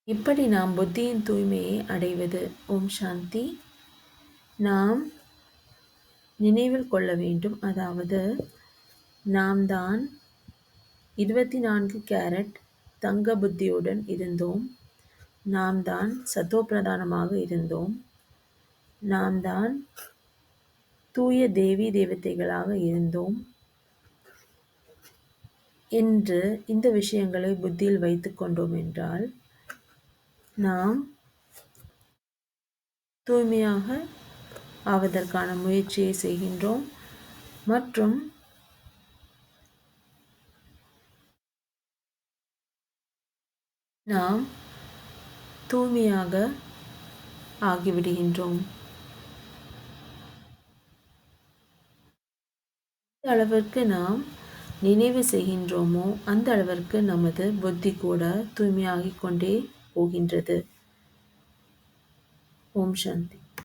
இப்படி நாம் புத்தியின் தூய்மையை அடைவது. ஓம் சாந்தி. நாம் நினைவில் கொள்ள வேண்டும், அதாவது நாம் தான் 24 கேரட் தங்க புத்தியுடன் இருந்தோம். நாம் தான் சத்தோப்பிரதானமாக இருந்தோம். நாம் தான் தூய தேவி தேவதைகளாக இருந்தோம் என்று இந்த விஷயங்களை புத்தியில் வைத்து கொண்டோம் என்றால் நாம் தூய்மையாக ஆவதற்கான முயற்சியை செய்கின்றோம். மற்றும் நாம் தூய்மையாக ஆகிவிடுகின்றோம். எந்த அளவிற்கு நாம் நினைவு செய்கின்றோமோ அந்த அளவிற்கு நமது புத்தி கூட தூய்மையாகிக் கொண்டே போகின்றது. ஓம் சாந்தி.